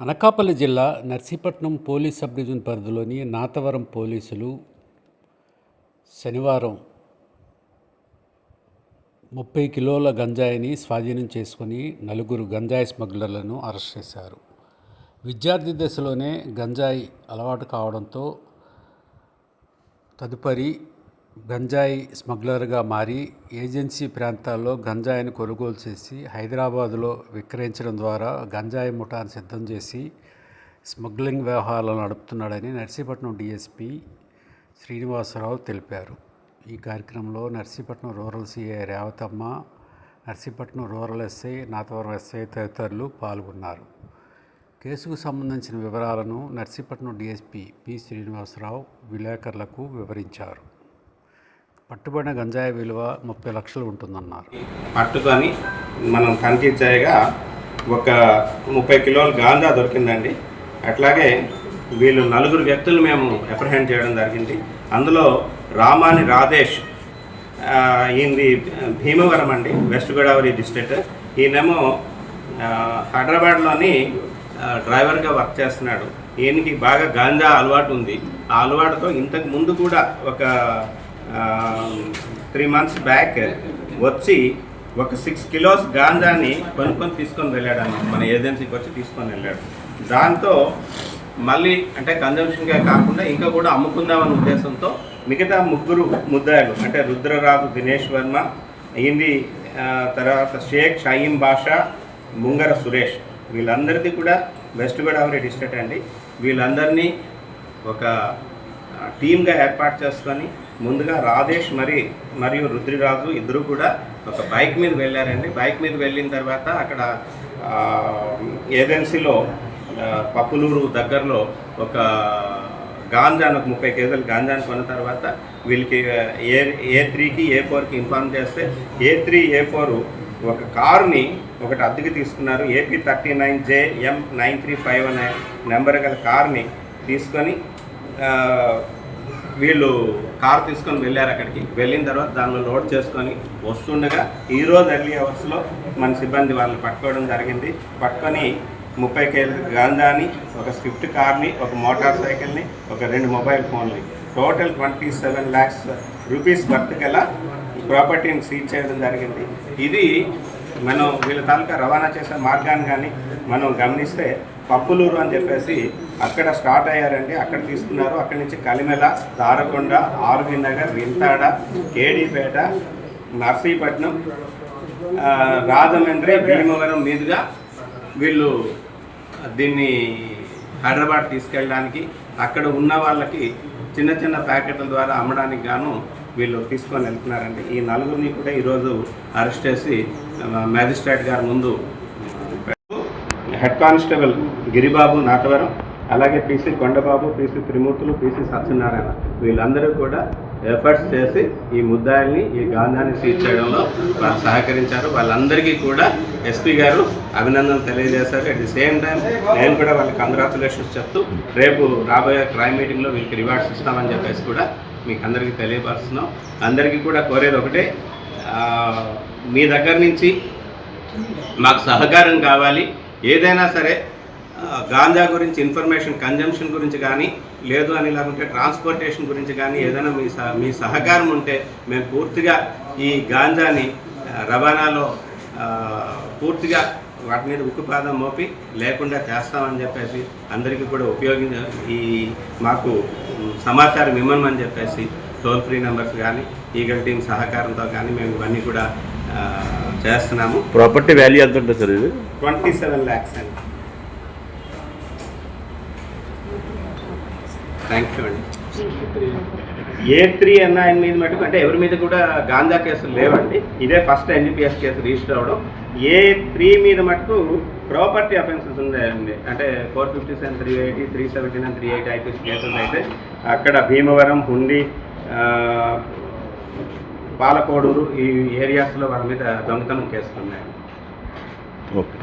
అనకాపల్లి జిల్లా Narsipatnam police sub division పరిధిలోని నాతవరం పోలీసులు శనివారం 30 కిలోల గంజాయిని స్వాధీనం చేసుకుని 4 గంజాయి స్మగ్లర్లను అరెస్ట్ చేశారు. విద్యార్థి దశలోనే గంజాయి అలవాటు కావడంతో తదుపరి గంజాయి స్మగ్లర్గా మారి ఏజెన్సీ ప్రాంతాల్లో గంజాయిని కొనుగోలు చేసి హైదరాబాదులో విక్రయించడం ద్వారా గంజాయి ముఠాను సిద్ధం చేసి స్మగ్లింగ్ వ్యవహారాలు నడుపుతున్నాడని నర్సీపట్నం డీఎస్పీ శ్రీనివాసరావు తెలిపారు. ఈ కార్యక్రమంలో Narsipatnam rural CI Revathamma, Narsipatnam rural SI, Nathavaram SI తదితరులు పాల్గొన్నారు. కేసుకు సంబంధించిన వివరాలను నర్సీపట్నం డీఎస్పీ పి శ్రీనివాసరావు విలేకరులకు వివరించారు. పట్టుబడిన గంజాయి విలువ 30 లక్షలు ఉంటుందన్నారు. పట్టుకొని మనం తనిఖీ చేయగా ఒక 30 కిలోల గాంజా దొరికిందండి. అట్లాగే వీళ్ళు 4 వ్యక్తులు మేము అప్రహెండ్ చేయడం జరిగింది. అందులో రామాని రాధేష్, ఈయనది భీమవరం అండి, వెస్ట్ గోదావరి డిస్ట్రిక్ట్. ఈయనేమో హైదరాబాద్లోని డ్రైవర్గా వర్క్ చేస్తున్నాడు. ఈయనకి బాగా గాంజా అలవాటు ఉంది. ఆ అలవాటుతో ఇంతకు ముందు కూడా ఒక 3 months బ్యాక్ వచ్చి ఒక 6 కిలోస్ గాంజాని కొనుక్కొని తీసుకొని వెళ్ళాడు అన్నమాట. మన ఏజెన్సీకి వచ్చి తీసుకొని వెళ్ళాడు. దాంతో మళ్ళీ అంటే కన్జంప్షన్గా కాకుండా ఇంకా కూడా అమ్ముకుందామనే ఉద్దేశంతో మిగతా 3 ముద్దాయిలు అంటే రుద్రరాజు దినేష్ వర్మ, ఈయనది తర్వాత షేక్ షయీం బాషా, ముంగర సురేష్, వీళ్ళందరిది కూడా వెస్ట్ గోదావరి డిస్ట్రిక్ట్ అండి. వీళ్ళందరినీ ఒక టీమ్గా ఏర్పాటు చేసుకొని ముందుగా రాధేష్ మరియు రుద్రరాజు ఇద్దరు కూడా ఒక బైక్ మీద వెళ్ళారండి. బైక్ మీద వెళ్ళిన తర్వాత అక్కడ ఏజెన్సీలో పప్పులూరు దగ్గరలో ఒక గాంజాను, ఒక 30 కేజీల గాంజాను కొన్న తర్వాత వీళ్ళకి A3కి A4కి ఇన్ఫార్మ్ చేస్తే A3 A4 ఒక కారుని ఒకటి అద్దెకి తీసుకున్నారు. AP39JM935 అనే నెంబర్ గల కార్ని తీసుకొని వీళ్ళు కారు తీసుకొని వెళ్ళారు. అక్కడికి వెళ్ళిన తర్వాత దానిలో లోడ్ చేసుకొని వస్తుండగా ఈరోజు ఎర్లీ అవర్స్లో మన సిబ్బంది వాళ్ళని పట్టుకోవడం జరిగింది. పట్టుకొని 30 కేజీల గాంజాని, ఒక స్విఫ్ట్ కార్ని, ఒక మోటార్ సైకిల్ని, ఒక 2 మొబైల్ ఫోన్లు, టోటల్ 27 lakhs రూపీస్ వర్త్ గల ప్రాపర్టీని సీజ్ చేయడం జరిగింది. ఇది మనం వీళ్ళ తాలూకా రవాణా చేసే మార్గాన్ని కానీ మనం గమనిస్తే పప్పులూరు అని చెప్పేసి అక్కడ స్టార్ట్ అయ్యారండి. అక్కడ తీసుకున్నారు. అక్కడి నుంచి కలిమెల, దారకొండ, ఆర్వి నగర్, వింతాడ, కేడీపేట, నర్సీపట్నం, రాజమండ్రి, భీమవరం మీదుగా వీళ్ళు దీన్ని హైదరాబాద్ తీసుకెళ్ళడానికి, అక్కడ ఉన్న వాళ్ళకి చిన్న చిన్న ప్యాకెట్ల ద్వారా అమ్మడానికి గాను వీళ్ళు తీసుకొని వెళ్తున్నారండి. ఈ 4 కూడా ఈరోజు అరెస్ట్ చేసి మ్యాజిస్ట్రేట్ గారి ముందు హెడ్ కానిస్టేబుల్ గిరిబాబు నాతవరం, అలాగే పీసీ కొండబాబు, పీసీ త్రిమూర్తులు, పీసీ సత్యనారాయణ, వీళ్ళందరూ కూడా ఎఫర్ట్స్ చేసి ఈ ముద్దాయిల్ని, ఈ గాంజాన్ని సీజ్ చేయడంలో వాళ్ళు సహకరించారు. వాళ్ళందరికీ కూడా ఎస్పీ గారు అభినందనలు తెలియజేశారు. అట్ ది సేమ్ టైం నేను కూడా వాళ్ళకి కంగ్రాచులేషన్స్ చెప్తూ రేపు రాబోయే క్రైమ్ మీటింగ్లో వీళ్ళకి రివార్డ్స్ ఇస్తామని చెప్పేసి కూడా మీకు అందరికీ తెలియపరుస్తున్నాం. అందరికీ కూడా కోరేది ఒకటే, మీ దగ్గర నుంచి మాకు సహకారం కావాలి. ఏదైనా సరే గాంజా గురించి ఇన్ఫర్మేషన్, కన్జంప్షన్ గురించి కానీ, లేదు అని లేకుంటే ట్రాన్స్పోర్టేషన్ గురించి కానీ ఏదైనా మీ సహకారం ఉంటే మేము పూర్తిగా ఈ గాంజాని రవాణాలో పూర్తిగా వాటి మీద ఉక్కుపాదం మోపి లేకుండా చేస్తామని చెప్పేసి అందరికీ కూడా ఈ మాకు సమాచారం ఇవ్వమని చెప్పేసి టోల్ ఫ్రీ నెంబర్స్ కానీ ఈగల్ టీమ్ సహకారంతో కానీ మేము ఇవన్నీ కూడా చేస్తున్నాము. ప్రాపర్టీ వాల్యూ ఎంత ఉంటుంది సార్? ఇది 27 lakhs అండి. థ్యాంక్ యూ అండి. A3 అన్న ఆయన మీద మటుకు అంటే ఎవరి మీద కూడా గాంజా కేసులు లేవండి. ఇదే ఫస్ట్ NDPS కేసు రిజిస్టర్ అవ్వడం. A3 మీద మటుకు ప్రాపర్టీ అఫెన్సెస్ ఉన్నాయండి. అంటే 457, 380, 379, 380 IPC కేసెస్ అయితే అక్కడ భీమవరం, హుండి, పాలకోడూరు ఈ ఏరియాస్లో వాళ్ళ మీద దొంగతనం కేసులు ఉన్నాయి. ఓకే.